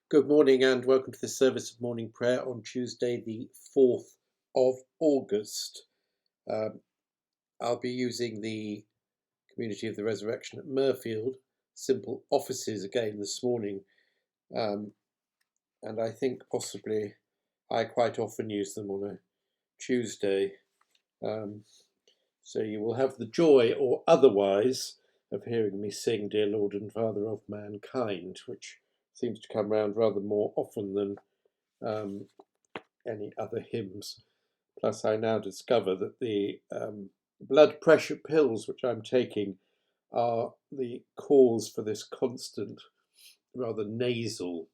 Good morning and welcome to the service of morning prayer on Tuesday the 4th of August. I'll be using the Community of the Resurrection at Mirfield, simple offices again this morning, and I think possibly I quite often use them on a Tuesday. So you will have the joy or otherwise of hearing me sing Dear Lord and Father of Mankind, which seems to come round rather more often than any other hymns. Plus I now discover that the blood pressure pills which I'm taking are the cause for this constant, rather nasal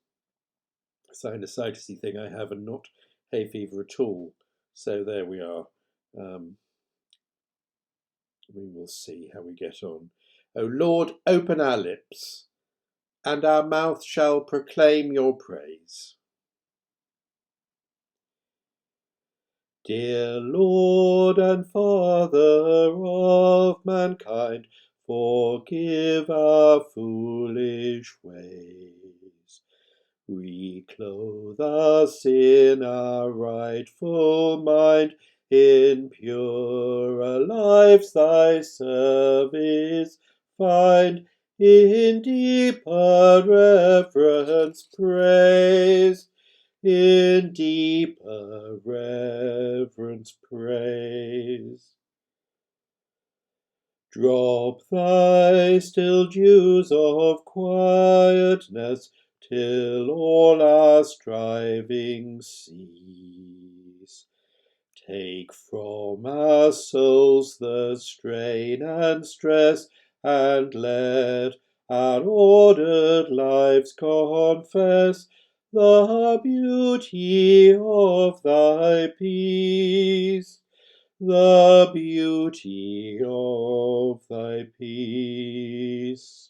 sinusitis thing I have, and not hay fever at all. So there we are. We will see how we get on. O Lord, open our lips, and our mouth shall proclaim your praise. Dear Lord and Father of mankind, forgive our foolish ways. Reclothe us in our rightful mind, in purer lives thy service find, in deeper reverence praise, in deeper reverence praise. Drop thy still dews of quietness, till all our striving cease. Take from our souls the strain and stress, and let our ordered lives confess the beauty of thy peace, the beauty of thy peace.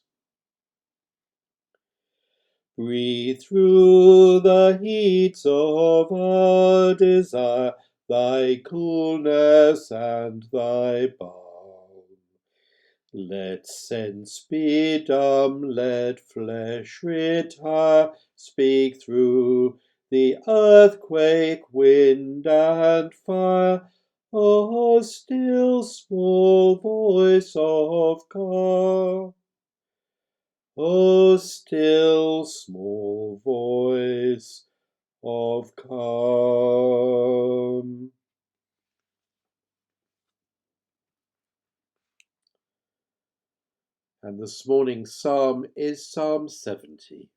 Breathe through the heats of our desire thy coolness and thy balm. Let sense be dumb, let flesh retire, speak through the earthquake, wind and fire, O still small voice of calm. O still small voice of calm. And this morning's psalm is Psalm 70.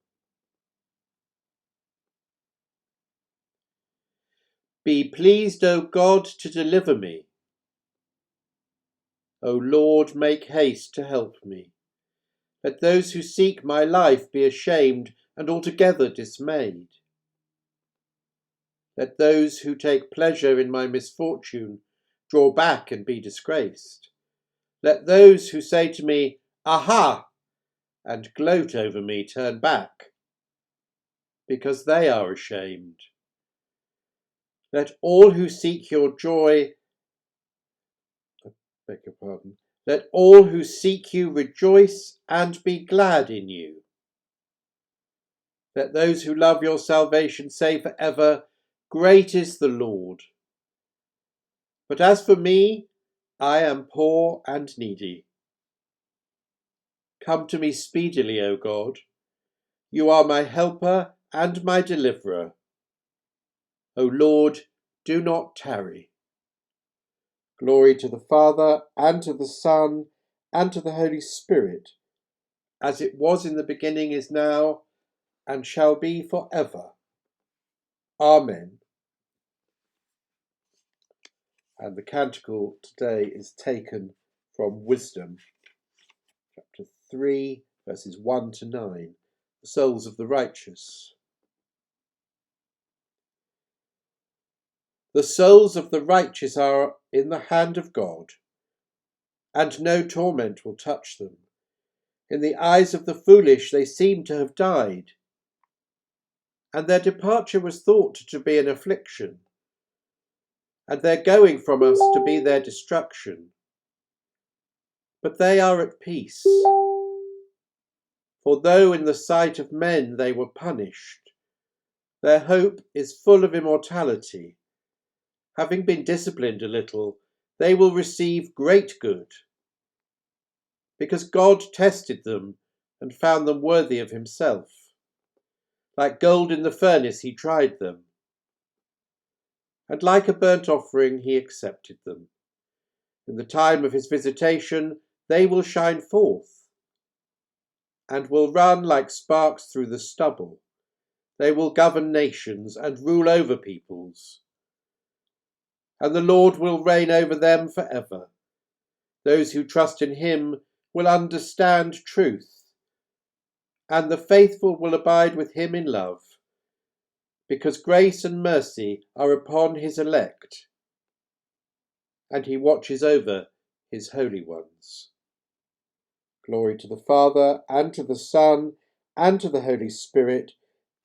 Be pleased, O God, to deliver me. O Lord, make haste to help me. Let those who seek my life be ashamed and altogether dismayed. Let those who take pleasure in my misfortune draw back and be disgraced. Let those who say to me, Aha! and gloat over me turn back, because they are ashamed. Let all who seek your joy, let all who seek you rejoice and be glad in you. Let those who love your salvation say forever, Great is the Lord. But as for me, I am poor and needy. Come to me speedily, O God. You are my helper and my deliverer. O Lord, do not tarry. Glory to the Father, and to the Son, and to the Holy Spirit, as it was in the beginning, is now, and shall be forever. Amen. And the canticle today is taken from Wisdom, chapter 3, verses 1 to 9, the souls of the righteous. The souls of the righteous are in the hand of God, and no torment will touch them. In the eyes of the foolish they seem to have died, and their departure was thought to be an affliction, and their going from us to be their destruction. But they are at peace, for though in the sight of men they were punished, Their hope is full of immortality. Having been disciplined a little, they will receive great good, because God tested them and found them worthy of himself. Like gold in the furnace he tried them, and like a burnt offering he accepted them. In the time of his visitation they will shine forth, and will run like sparks through the stubble. They will govern nations and rule over peoples, and the Lord will reign over them forever. Those who trust in him will understand truth, and the faithful will abide with him in love, because grace and mercy are upon his elect, and he watches over his holy ones. Glory to the Father, and to the Son, and to the Holy Spirit,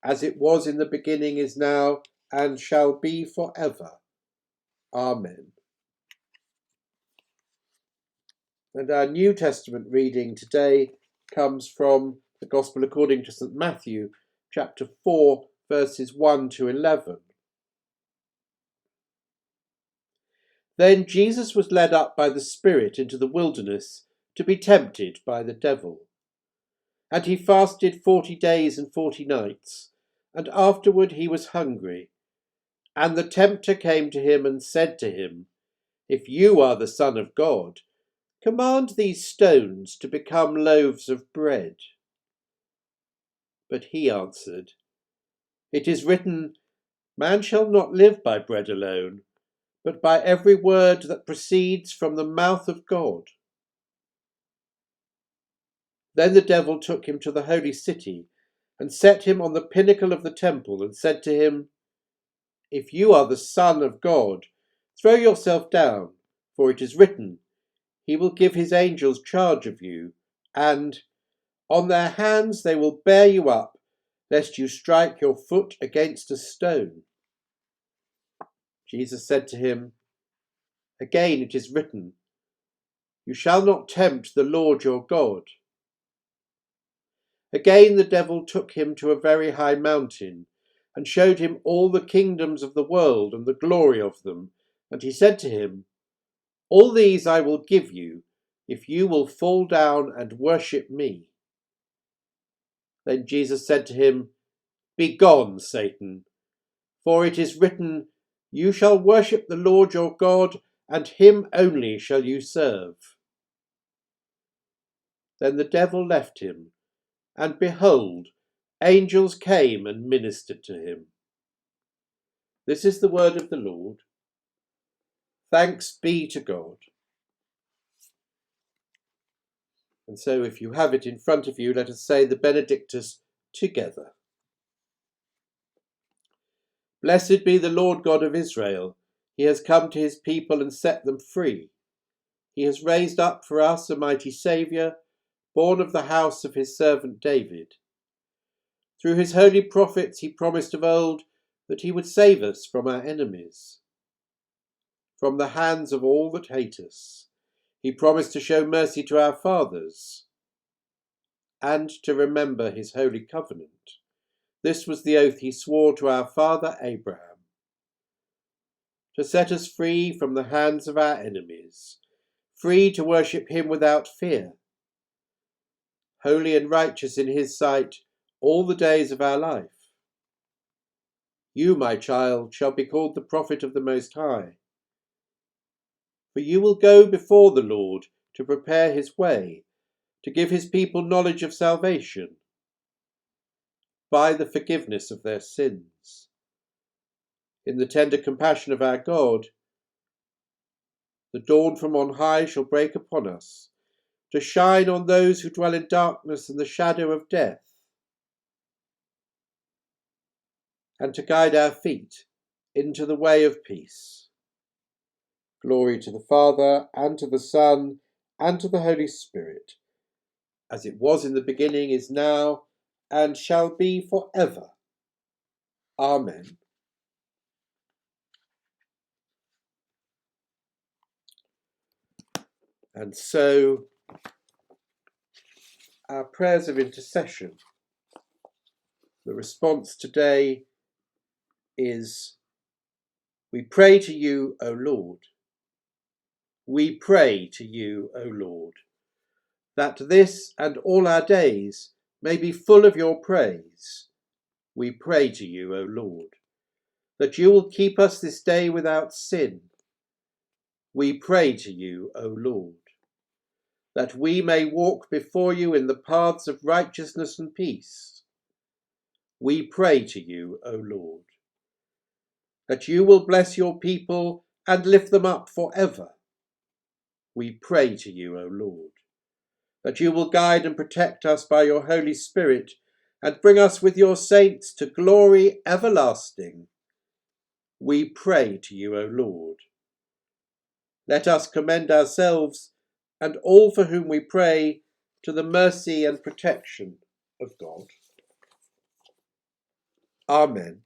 as it was in the beginning, is now, and shall be forever. Amen. And our New Testament reading today comes from the Gospel according to St. Matthew, chapter 4, verses 1 to 11. Then Jesus was led up by the Spirit into the wilderness to be tempted by the devil. And he fasted 40 days and 40 nights, and afterward he was hungry. And the tempter came to him and said to him, "If you are the Son of God, command these stones to become loaves of bread." But he answered, "It is written, man shall not live by bread alone, but by every word that proceeds from the mouth of God." Then the devil took him to the holy city and set him on the pinnacle of the temple and said to him, "If you are the Son of God, throw yourself down, for it is written, he will give his angels charge of you, and on their hands they will bear you up, lest you strike your foot against a stone." Jesus said to him, "Again it is written, you shall not tempt the Lord your God." Again the devil took him to a very high mountain, and showed him all the kingdoms of the world and the glory of them. And he said to him, "All these I will give you, if you will fall down and worship me." Then Jesus said to him, "Begone, Satan, for it is written, you shall worship the Lord your God, and him only shall you serve." Then the devil left him, and behold, angels came and ministered to him. This is the word of the Lord. Thanks be to God. And so if you have it in front of you, let us say the Benedictus together. Blessed be the Lord God of Israel. He has come to his people and set them free. He has raised up for us a mighty Saviour, born of the house of his servant David. Through his holy prophets he promised of old that he would save us from our enemies, from the hands of all that hate us. He promised to show mercy to our fathers and to remember his holy covenant. This was the oath he swore to our father Abraham, to set us free from the hands of our enemies, free to worship him without fear, holy and righteous in his sight all the days of our life. You, my child, shall be called the prophet of the Most High, for you will go before the Lord to prepare his way, to give his people knowledge of salvation by the forgiveness of their sins. In the tender compassion of our God, the dawn from on high shall break upon us, to shine on those who dwell in darkness and the shadow of death, and to guide our feet into the way of peace. Glory to the Father, and to the Son, and to the Holy Spirit, as it was in the beginning, is now, and shall be forever. Amen. And so, our prayers of intercession, the response today is, we pray to you, O Lord. We pray to you, O Lord, that this and all our days may be full of your praise. We pray to you, O Lord, that you will keep us this day without sin. We pray to you, O Lord, that we may walk before you in the paths of righteousness and peace. We pray to you, O Lord, that you will bless your people and lift them up forever. We pray to you, O Lord, that you will guide and protect us by your Holy Spirit and bring us with your saints to glory everlasting. We pray to you, O Lord. Let us commend ourselves and all for whom we pray to the mercy and protection of God. Amen.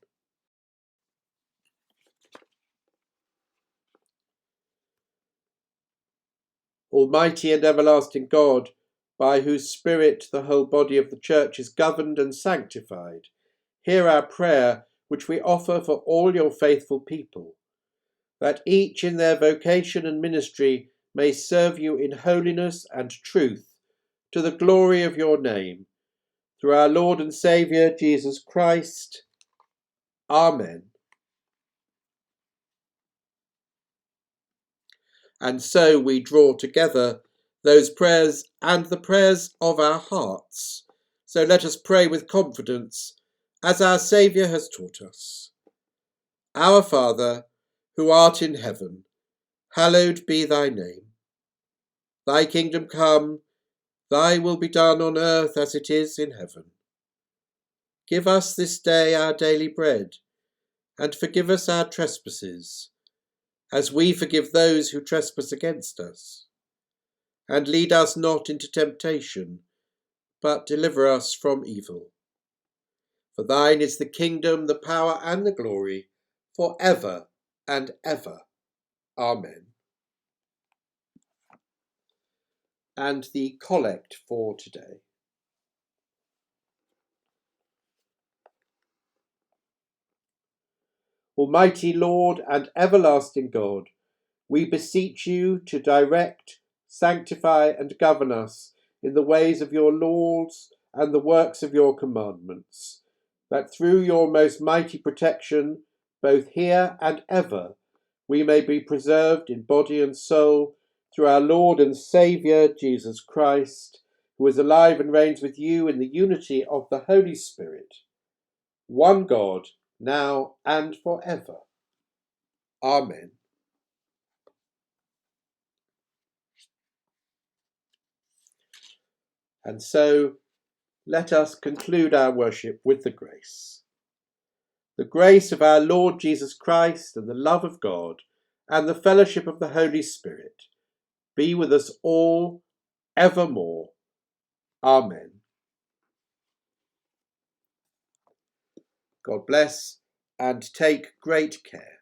Almighty and everlasting God, by whose Spirit the whole body of the Church is governed and sanctified, hear our prayer, which we offer for all your faithful people, that each in their vocation and ministry may serve you in holiness and truth, to the glory of your name, through our Lord and Saviour, Jesus Christ. Amen. And so we draw together those prayers and the prayers of our hearts. So let us pray with confidence, as our Saviour has taught us. Our Father, who art in heaven, hallowed be thy name. Thy kingdom come, thy will be done on earth as it is in heaven. Give us this day our daily bread, and forgive us our trespasses, as we forgive those who trespass against us. And lead us not into temptation, but deliver us from evil. For thine is the kingdom, the power, and the glory, for ever and ever. Amen. And the collect for today. Almighty Lord and everlasting God, we beseech you to direct, sanctify, and govern us in the ways of your laws and the works of your commandments, that through your most mighty protection, both here and ever, we may be preserved in body and soul through our Lord and Saviour, Jesus Christ, who is alive and reigns with you in the unity of the Holy Spirit, one God, now and forever. Amen. And so let us conclude our worship with the grace. The grace of our Lord Jesus Christ and the love of God and the fellowship of the Holy Spirit be with us all evermore. Amen. God bless and take great care.